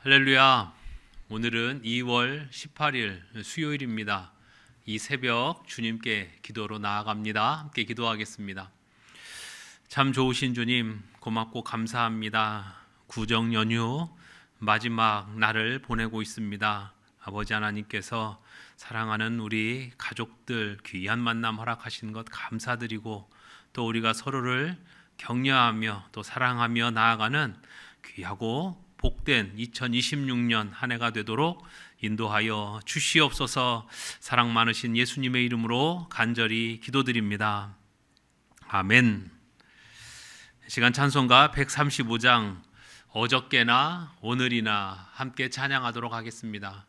할렐루야. 오늘은 2월 18일 수요일입니다. 이 새벽 주님께 기도로 나아갑니다. 함께 기도하겠습니다. 참 좋으신 주님, 고맙고 감사합니다. 구정 연휴 마지막 날을 보내고 있습니다. 아버지 하나님께서 사랑하는 우리 가족들 귀한 만남 허락하신 것 감사드리고, 또 우리가 서로를 격려하며 또 사랑하며 나아가는 귀하고 복된 2026년 한 해가 되도록 인도하여 주시옵소서. 사랑 많으신 예수님의 이름으로 간절히 기도드립니다. 아멘. 시간 찬송가 135장 어저께나 오늘이나 함께 찬양하도록 하겠습니다.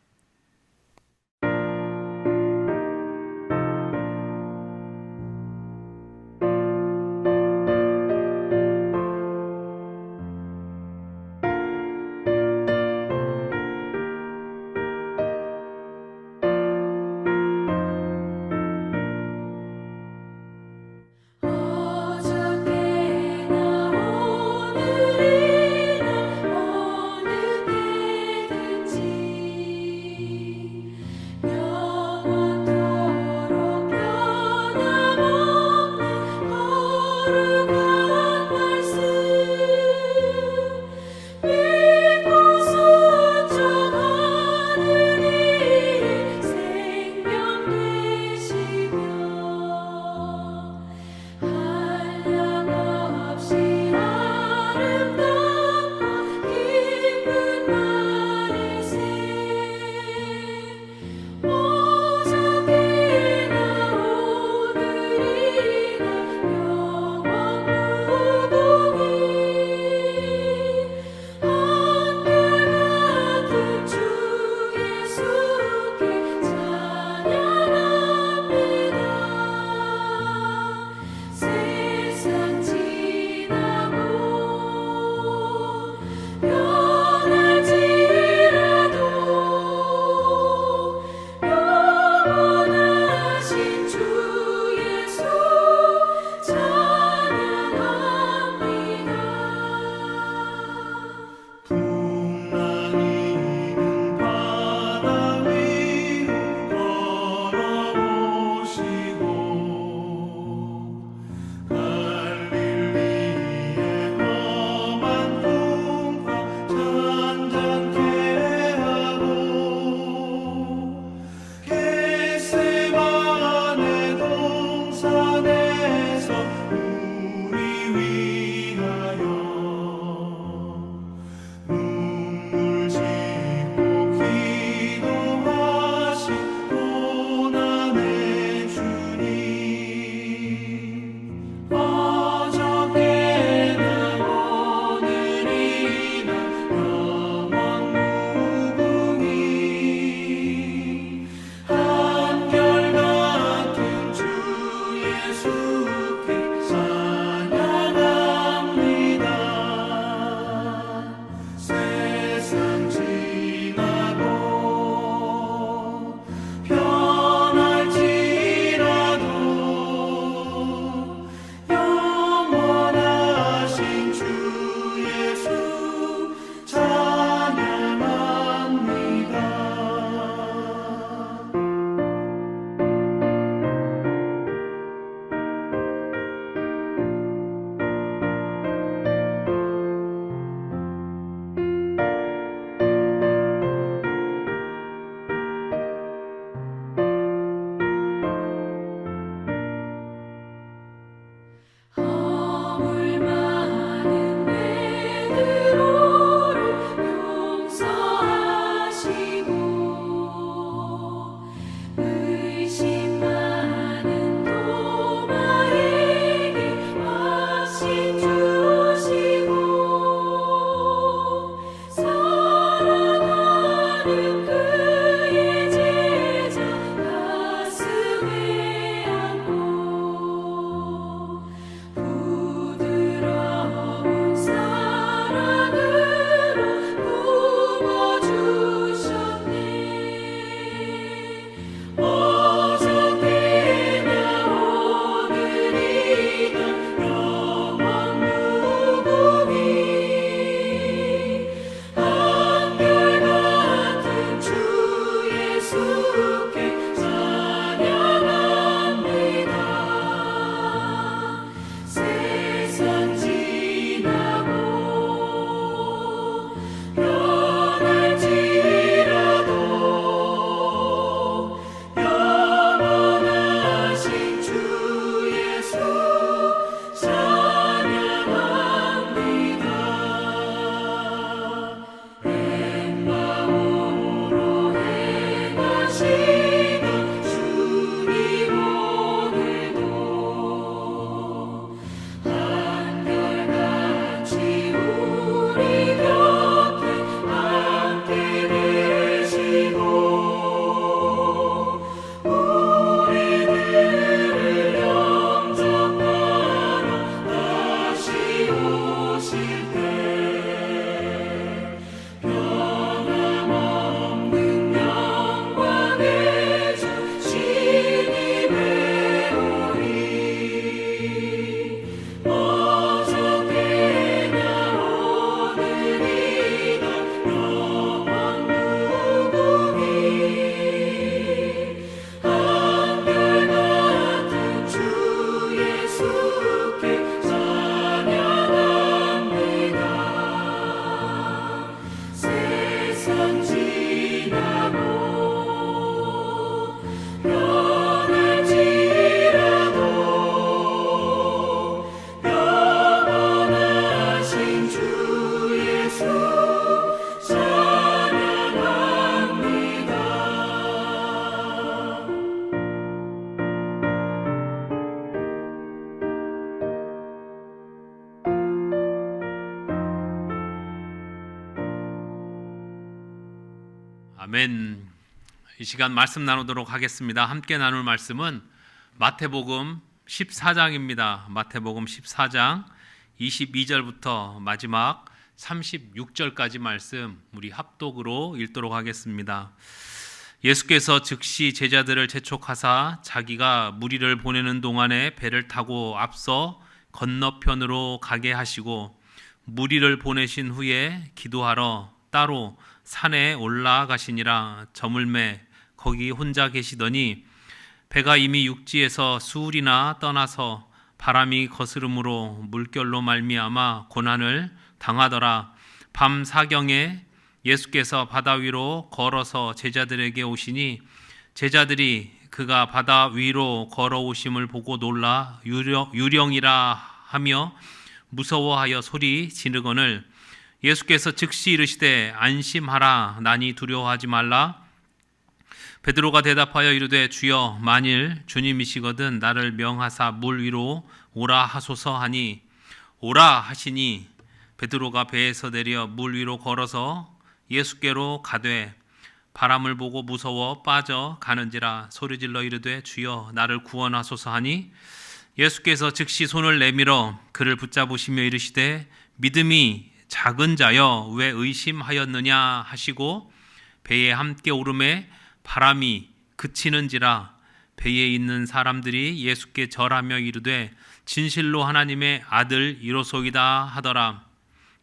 아멘. 이 시간 말씀 나누도록 하겠습니다. 함께 나눌 말씀은 마태복음 14장입니다. 마태복음 14장 22절부터 마지막 36절까지 말씀 우리 합독으로 읽도록 하겠습니다. 예수께서 즉시 제자들을 재촉하사 자기가 무리를 보내는 동안에 배를 타고 앞서 건너편으로 가게 하시고 무리를 보내신 후에 기도하러 따로 산에 올라가시니라. 저물매 거기 혼자 계시더니 배가 이미 육지에서 수울이나 떠나서 바람이 거스름으로 물결로 말미암아 고난을 당하더라. 밤 사경에 예수께서 바다 위로 걸어서 제자들에게 오시니 제자들이 그가 바다 위로 걸어오심을 보고 놀라 유령이라 하며 무서워하여 소리 지르거늘 예수께서 즉시 이르시되 안심하라 나니 두려워하지 말라. 베드로가 대답하여 이르되 주여 만일 주님이시거든 나를 명하사 물 위로 오라 하소서 하니 오라 하시니 베드로가 배에서 내려 물 위로 걸어서 예수께로 가되 바람을 보고 무서워 빠져 가는지라 소리질러 이르되 주여 나를 구원하소서 하니 예수께서 즉시 손을 내밀어 그를 붙잡으시며 이르시되 믿음이 작은 자여 왜 의심하였느냐 하시고 배에 함께 오르매 바람이 그치는지라. 배에 있는 사람들이 예수께 절하며 이르되 진실로 하나님의 아들 이로소이다 하더라.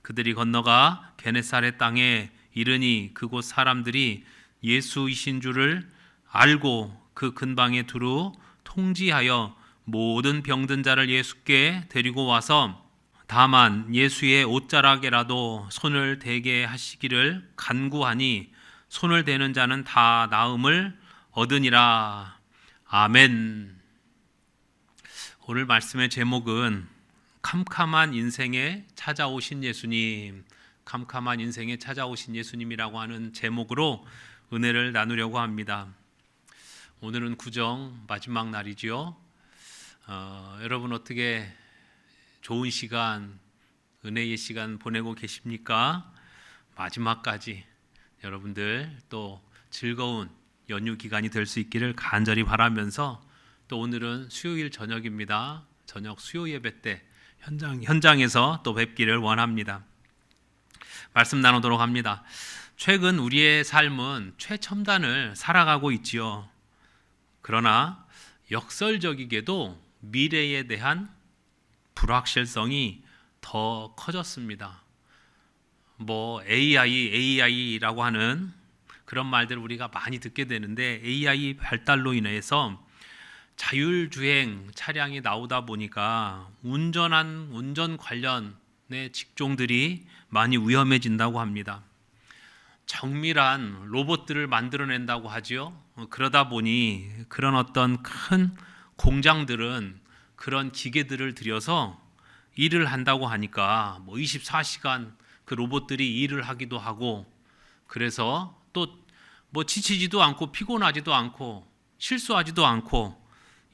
그들이 건너가 게네사렛 땅에 이르니 그곳 사람들이 예수이신 줄을 알고 그 근방에 두루 통지하여 모든 병든 자를 예수께 데리고 와서 다만 예수의 옷자락에라도 손을 대게 하시기를 간구하니 손을 대는 자는 다 나음을 얻으니라. 아멘. 오늘 말씀의 제목은 캄캄한 인생에 찾아오신 예수님, 캄캄한 인생에 찾아오신 예수님이라고 하는 제목으로 은혜를 나누려고 합니다. 오늘은 구정 마지막 날이죠. 여러분 어떻게 좋은 시간, 은혜의 시간 보내고 계십니까? 마지막까지 여러분들 또 즐거운 연휴 기간이 될 수 있기를 간절히 바라면서 또 오늘은 수요일 저녁입니다. 저녁 수요 예배 때 현장에서 또 뵙기를 원합니다. 말씀 나누도록 합니다. 최근 우리의 삶은 최첨단을 살아가고 있지요. 그러나 역설적이게도 미래에 대한 불확실성이 더 커졌습니다. AI라고 하는 그런 말들 우리가 많이 듣게 되는데 AI 발달로 인해서 자율주행 차량이 나오다 보니까 운전 관련의 직종들이 많이 위험해진다고 합니다. 정밀한 로봇들을 만들어낸다고 하죠. 그러다 보니 그런 어떤 큰 공장들은 그런 기계들을 들여서 일을 한다고 하니까 24시간 그 로봇들이 일을 하기도 하고 그래서 또 지치지도 않고 피곤하지도 않고 실수하지도 않고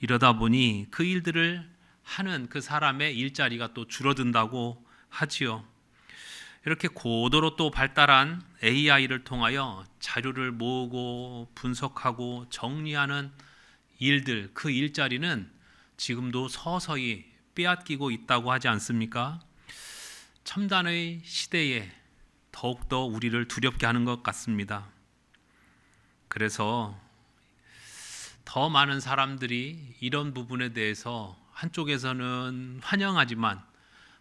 이러다 보니 그 일들을 하는 그 사람의 일자리가 또 줄어든다고 하지요. 이렇게 고도로 또 발달한 AI를 통하여 자료를 모으고 분석하고 정리하는 일들, 그 일자리는 지금도 서서히 빼앗기고 있다고 하지 않습니까? 첨단의 시대에 더욱더 우리를 두렵게 하는 것 같습니다. 그래서 더 많은 사람들이 이런 부분에 대해서 한쪽에서는 환영하지만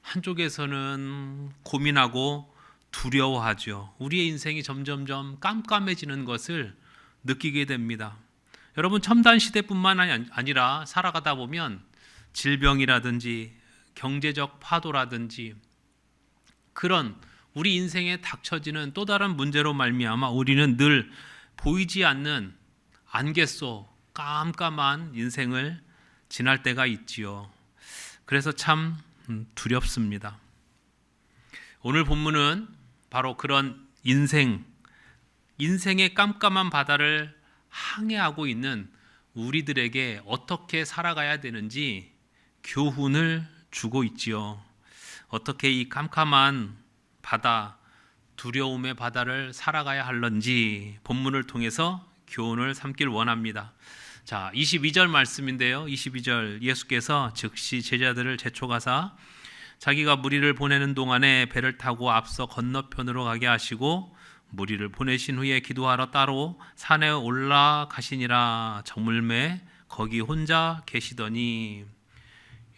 한쪽에서는 고민하고 두려워하죠. 우리의 인생이 점점점 깜깜해지는 것을 느끼게 됩니다. 여러분 첨단 시대뿐만 아니라 살아가다 보면 질병이라든지 경제적 파도라든지 그런 우리 인생에 닥쳐지는 또 다른 문제로 말미암아 우리는 늘 보이지 않는 안개 속 깜깜한 인생을 지날 때가 있지요. 그래서 참 두렵습니다. 오늘 본문은 바로 그런 인생의 깜깜한 바다를 항해하고 있는 우리들에게 어떻게 살아가야 되는지 교훈을 주고 있지요. 어떻게 이 캄캄한 바다 두려움의 바다를 살아가야 할런지 본문을 통해서 교훈을 삼길 원합니다. 자, 22절 말씀인데요. 22절 예수께서 즉시 제자들을 재촉하사 자기가 무리를 보내는 동안에 배를 타고 앞서 건너편으로 가게 하시고 무리를 보내신 후에 기도하러 따로 산에 올라가시니라. 저물매 거기 혼자 계시더니,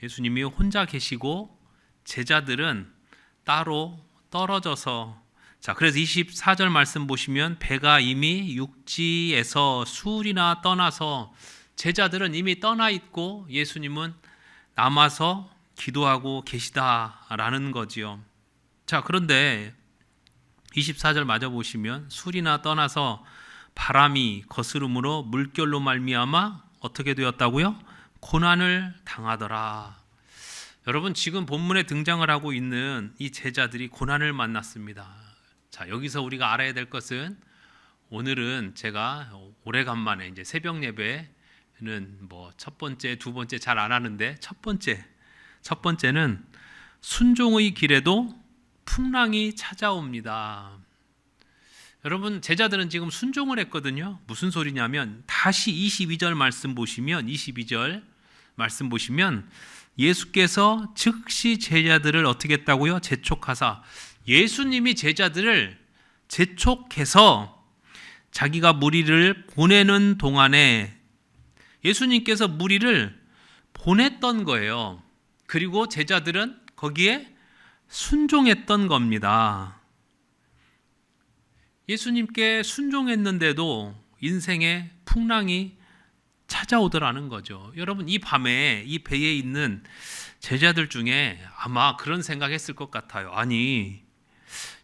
예수님이 혼자 계시고 제자들은 따로 떨어져서, 자, 그래서 24절 말씀 보시면 배가 이미 육지에서 수울이나 떠나서 제자들은 이미 떠나 있고 예수님은 남아서 기도하고 계시다라는 거지요. 자, 그런데 24절 마저 보시면 수울이나 떠나서 바람이 거스름으로 물결로 말미암아 어떻게 되었다고요? 고난을 당하더라. 여러분, 지금 본문에 등장을 하고 있는 이 제자들이 고난을 만났습니다. 자, 여기서 우리가 알아야 될 것은, 오늘은 제가 오래간만에 이제 새벽 예배는 뭐 첫 번째, 두 번째 잘 안 하는데 첫 번째는 순종의 길에도 풍랑이 찾아옵니다. 여러분, 제자들은 지금 순종을 했거든요. 무슨 소리냐면, 다시 22절 말씀 보시면 예수께서 즉시 제자들을 어떻게 했다고요? 재촉하사, 예수님이 제자들을 재촉해서 자기가 무리를 보내는 동안에 예수님께서 무리를 보냈던 거예요. 그리고 제자들은 거기에 순종했던 겁니다. 예수님께 순종했는데도 인생의 풍랑이 찾아오더라는 거죠. 여러분, 이 밤에 이 배에 있는 제자들 중에 아마 그런 생각했을 것 같아요. 아니,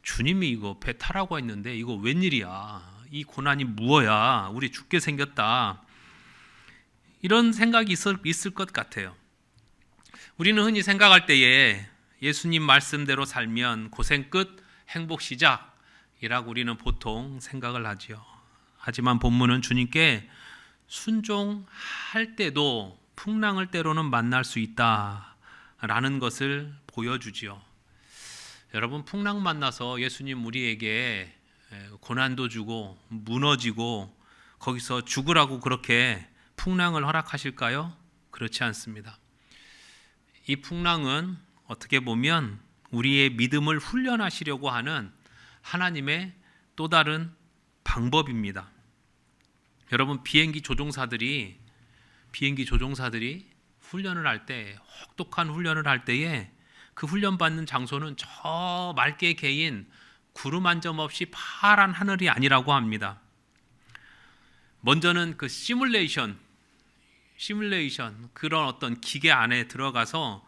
주님이 이거 배 타라고 했는데 이거 웬일이야? 이 고난이 무엇이야? 우리 죽게 생겼다. 이런 생각이 있을 것 같아요. 우리는 흔히 생각할 때에 예수님 말씀대로 살면 고생 끝, 행복 시작이라고 우리는 보통 생각을 하지요. 하지만 본문은 주님께 순종할 때도 풍랑을 때로는 만날 수 있다라는 것을 보여주지요. 여러분, 풍랑 만나서 예수님 우리에게 고난도 주고 무너지고 거기서 죽으라고 그렇게 풍랑을 허락하실까요? 그렇지 않습니다. 이 풍랑은 어떻게 보면 우리의 믿음을 훈련하시려고 하는 하나님의 또 다른 방법입니다. 여러분, 비행기 조종사들이 훈련을 할 때, 혹독한 훈련을 할 때에 그 훈련받는 장소는 저 맑게 개인 구름 한 점 없이 파란 하늘이 아니라고 합니다. 먼저는 그 시뮬레이션 그런 어떤 기계 안에 들어가서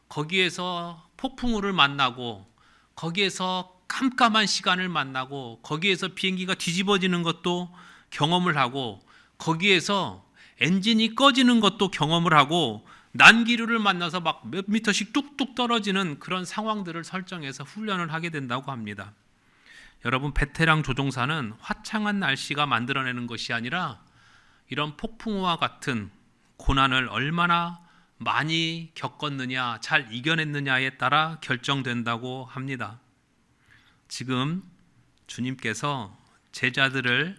거기에서 폭풍우를 만나고 거기에서 깜깜한 시간을 만나고 거기에서 비행기가 뒤집어지는 것도 경험을 하고 거기에서 엔진이 꺼지는 것도 경험을 하고 난기류를 만나서 막 몇 미터씩 뚝뚝 떨어지는 그런 상황들을 설정해서 훈련을 하게 된다고 합니다. 여러분, 베테랑 조종사는 화창한 날씨가 만들어내는 것이 아니라 이런 폭풍우와 같은 고난을 얼마나 많이 겪었느냐, 잘 이겨냈느냐에 따라 결정된다고 합니다. 지금 주님께서 제자들을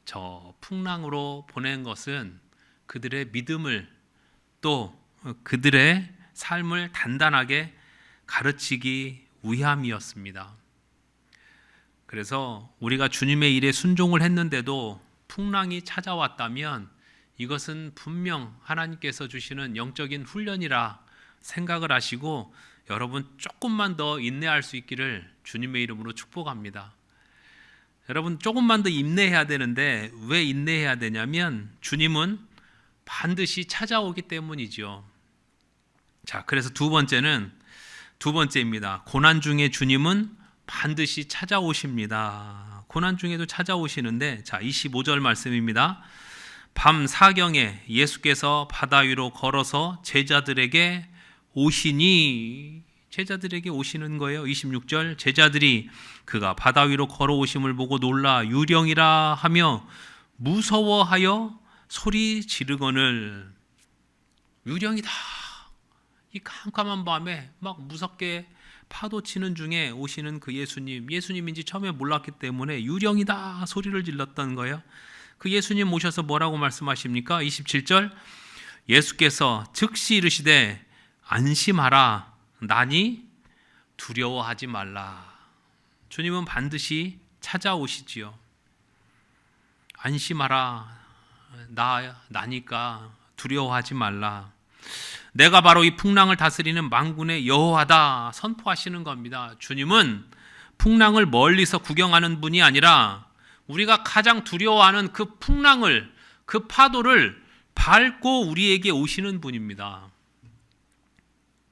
저 풍랑으로 보낸 것은 그들의 믿음을 또 그들의 삶을 단단하게 가르치기 위함이었습니다. 그래서 우리가 주님의 일에 순종을 했는데도 풍랑이 찾아왔다면 이것은 분명 하나님께서 주시는 영적인 훈련이라 생각을 하시고 여러분 조금만 더 인내할 수 있기를 주님의 이름으로 축복합니다. 여러분, 조금만 더 인내해야 되는데 왜 인내해야 되냐면 주님은 반드시 찾아오기 때문이죠. 자, 그래서 두 번째입니다. 고난 중에 주님은 반드시 찾아오십니다. 고난 중에도 찾아오시는데, 자, 25절 말씀입니다. 밤 사경에 예수께서 바다 위로 걸어서 제자들에게 오시니, 제자들에게 오시는 거예요. 26절, 제자들이 그가 바다 위로 걸어오심을 보고 놀라 유령이라 하며 무서워하여 소리 지르거늘. 유령이다. 이 캄캄한 밤에 막 무섭게 파도 치는 중에 오시는 그 예수님인지 처음에 몰랐기 때문에 유령이다 소리를 질렀던 거예요. 그 예수님 오셔서 뭐라고 말씀하십니까? 27절, 예수께서 즉시 이르시되 안심하라, 나니 두려워하지 말라. 주님은 반드시 찾아오시지요. 안심하라, 나니까 두려워하지 말라. 내가 바로 이 풍랑을 다스리는 만군의 여호와다 선포하시는 겁니다. 주님은 풍랑을 멀리서 구경하는 분이 아니라 우리가 가장 두려워하는 그 풍랑을, 그 파도를 밟고 우리에게 오시는 분입니다.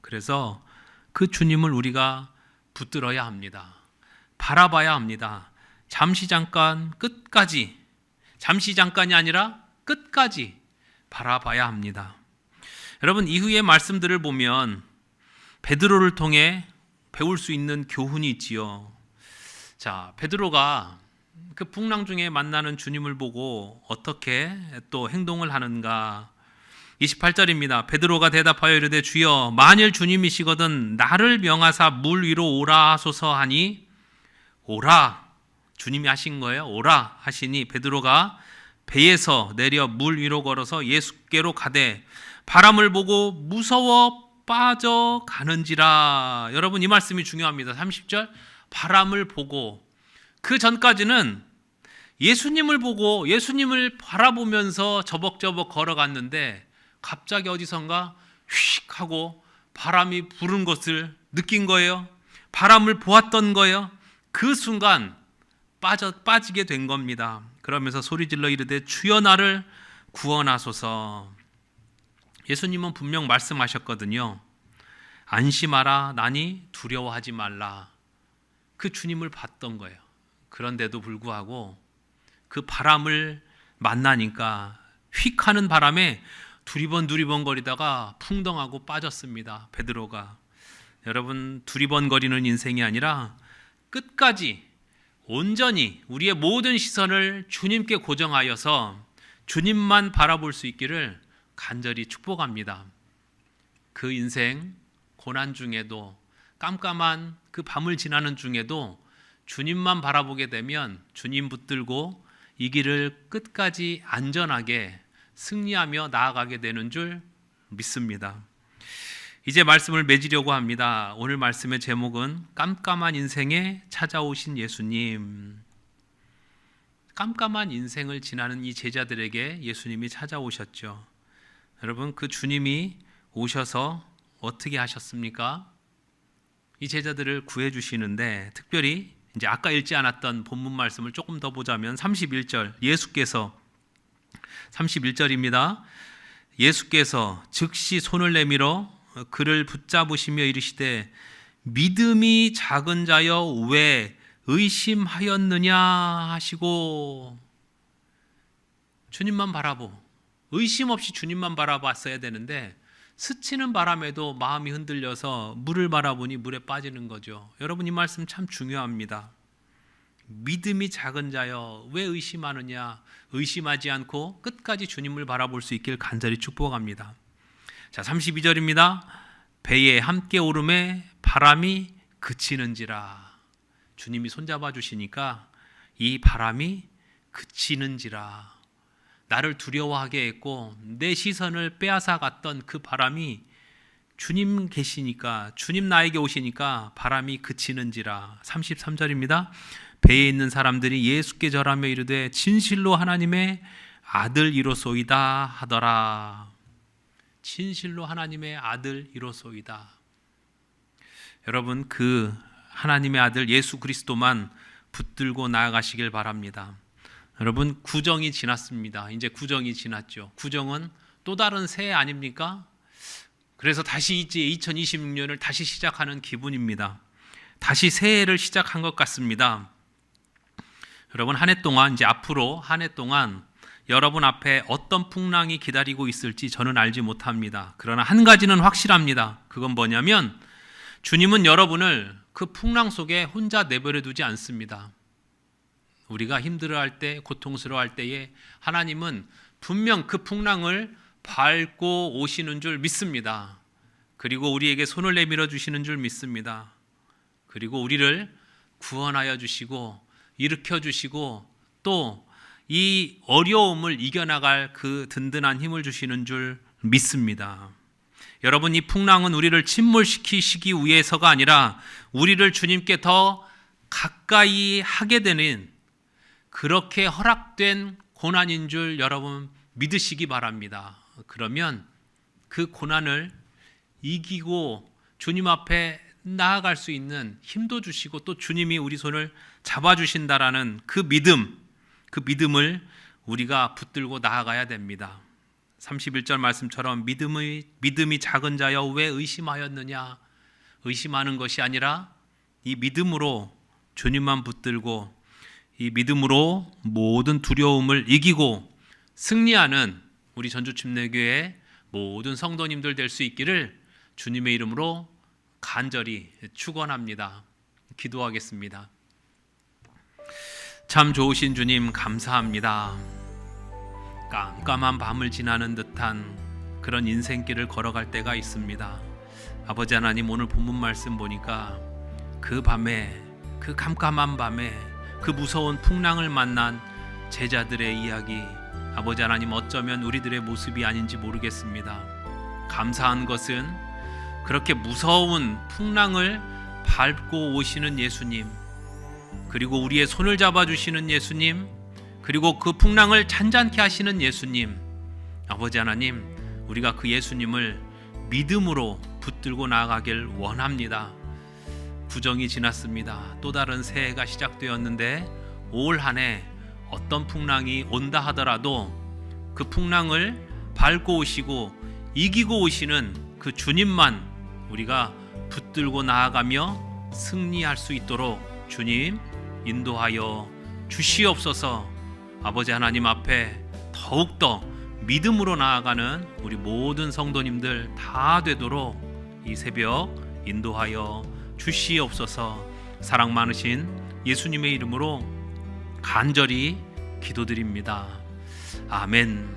그래서 그 주님을 우리가 붙들어야 합니다. 바라봐야 합니다. 잠시 잠깐 끝까지, 잠시 잠깐이 아니라 끝까지 바라봐야 합니다. 여러분, 이후의 말씀들을 보면 베드로를 통해 배울 수 있는 교훈이 있지요. 자, 베드로가 그 풍랑 중에 만나는 주님을 보고 어떻게 또 행동을 하는가. 28절입니다. 베드로가 대답하여 이르되 주여, 만일 주님이시거든 나를 명하사 물 위로 오라 하소서 하니, 오라, 주님이 하신 거예요. 오라 하시니 베드로가 배에서 내려 물 위로 걸어서 예수께로 가되 바람을 보고 무서워 빠져가는지라. 여러분, 이 말씀이 중요합니다. 30절, 바람을 보고. 그 전까지는 예수님을 보고 예수님을 바라보면서 저벅저벅 걸어갔는데 갑자기 어디선가 휙 하고 바람이 부는 것을 느낀 거예요. 바람을 보았던 거예요. 그 순간 빠지게 된 겁니다. 그러면서 소리질러 이르되 주여 나를 구원하소서. 예수님은 분명 말씀하셨거든요. 안심하라, 나니 두려워하지 말라. 그 주님을 봤던 거예요. 그런데도 불구하고 그 바람을 만나니까 휙 하는 바람에 두리번 거리다가 풍덩하고 빠졌습니다. 베드로가. 여러분, 두리번거리는 인생이 아니라 끝까지 온전히 우리의 모든 시선을 주님께 고정하여서 주님만 바라볼 수 있기를 간절히 축복합니다. 그 인생 고난 중에도, 깜깜한 그 밤을 지나는 중에도 주님만 바라보게 되면 주님 붙들고 이 길을 끝까지 안전하게 승리하며 나아가게 되는 줄 믿습니다. 이제 말씀을 맺으려고 합니다. 오늘 말씀의 제목은 깜깜한 인생에 찾아오신 예수님. 깜깜한 인생을 지나는 이 제자들에게 예수님이 찾아오셨죠. 여러분, 그 주님이 오셔서 어떻게 하셨습니까? 이 제자들을 구해 주시는데, 특별히 이제 아까 읽지 않았던 본문 말씀을 조금 더 보자면 31절, 예수께서, 31절입니다. 예수께서 즉시 손을 내밀어 그를 붙잡으시며 이르시되 믿음이 작은 자여 왜 의심하였느냐 하시고. 주님만 바라보, 의심 없이 주님만 바라봤어야 되는데 스치는 바람에도 마음이 흔들려서 물을 바라보니 물에 빠지는 거죠. 여러분, 이 말씀 참 중요합니다. 믿음이 작은 자여 왜 의심하느냐. 의심하지 않고 끝까지 주님을 바라볼 수 있길 간절히 축복합니다. 자, 32절입니다. 배에 함께 오름에 바람이 그치는지라. 주님이 손잡아 주시니까 이 바람이 그치는지라. 나를 두려워하게 했고 내 시선을 빼앗아 갔던 그 바람이 주님 계시니까, 주님 나에게 오시니까 바람이 그치는지라. 33절입니다. 배에 있는 사람들이 예수께 절하며 이르되 진실로 하나님의 아들이로소이다 하더라. 진실로 하나님의 아들이로소이다. 여러분, 그 하나님의 아들 예수 그리스도만 붙들고 나아가시길 바랍니다. 여러분, 구정이 지났습니다. 이제 구정이 지났죠. 구정은 또 다른 새해 아닙니까? 그래서 다시 이제 2026년을 다시 시작하는 기분입니다. 다시 새해를 시작한 것 같습니다. 여러분, 한 해 동안, 이제 앞으로 한 해 동안 여러분 앞에 어떤 풍랑이 기다리고 있을지 저는 알지 못합니다. 그러나 한 가지는 확실합니다. 그건 뭐냐면 주님은 여러분을 그 풍랑 속에 혼자 내버려 두지 않습니다. 우리가 힘들어할 때, 고통스러워할 때에 하나님은 분명 그 풍랑을 밟고 오시는 줄 믿습니다. 그리고 우리에게 손을 내밀어 주시는 줄 믿습니다. 그리고 우리를 구원하여 주시고 일으켜 주시고 또 이 어려움을 이겨나갈 그 든든한 힘을 주시는 줄 믿습니다. 여러분, 이 풍랑은 우리를 침몰시키시기 위해서가 아니라 우리를 주님께 더 가까이 하게 되는 그렇게 허락된 고난인 줄 여러분 믿으시기 바랍니다. 그러면 그 고난을 이기고 주님 앞에 나아갈 수 있는 힘도 주시고 또 주님이 우리 손을 잡아주신다라는 그 믿음을 우리가 붙들고 나아가야 됩니다. 31절 말씀처럼 믿음이 작은 자여 왜 의심하였느냐. 의심하는 것이 아니라 이 믿음으로 주님만 붙들고 이 믿음으로 모든 두려움을 이기고 승리하는 우리 전주침례교회 모든 성도님들 될 수 있기를 주님의 이름으로 간절히 축원합니다. 기도하겠습니다. 참 좋으신 주님 감사합니다. 깜깜한 밤을 지나는 듯한 그런 인생길을 걸어갈 때가 있습니다. 아버지 하나님, 오늘 본문 말씀 보니까 그 밤에, 그 깜깜한 밤에 그 무서운 풍랑을 만난 제자들의 이야기, 아버지 하나님, 어쩌면 우리들의 모습이 아닌지 모르겠습니다. 감사한 것은 그렇게 무서운 풍랑을 밟고 오시는 예수님, 그리고 우리의 손을 잡아주시는 예수님, 그리고 그 풍랑을 잔잔케 하시는 예수님, 아버지 하나님, 우리가 그 예수님을 믿음으로 붙들고 나아가길 원합니다. 구정이 지났습니다. 또 다른 새해가 시작되었는데 올 한 해 어떤 풍랑이 온다 하더라도 그 풍랑을 밟고 오시고 이기고 오시는 그 주님만 우리가 붙들고 나아가며 승리할 수 있도록 주님 인도하여 주시옵소서. 아버지 하나님 앞에 더욱더 믿음으로 나아가는 우리 모든 성도님들 다 되도록 이 새벽 인도하여 주시옵소서. 사랑 많으신 예수님의 이름으로 간절히 기도드립니다. 아멘.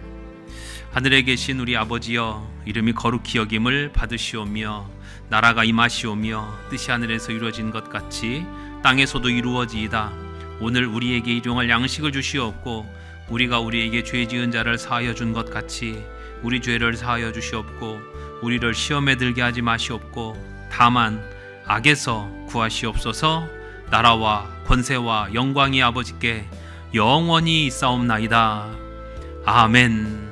하늘에 계신 우리 아버지여, 이름이 거룩히 여김을 받으시오며 나라가 임하시오며 뜻이 하늘에서 이루어진 것 같이 땅에서도 이루어지이다. 오늘 우리에게 일용할 양식을 주시옵고 우리가 우리에게 죄 지은 자를 사하여 준 것 같이 우리 죄를 사하여 주시옵고 우리를 시험에 들게 하지 마시옵고 다만 악에서 구하시옵소서. 나라와 권세와 영광이 아버지께 영원히 있사옵나이다. 아멘.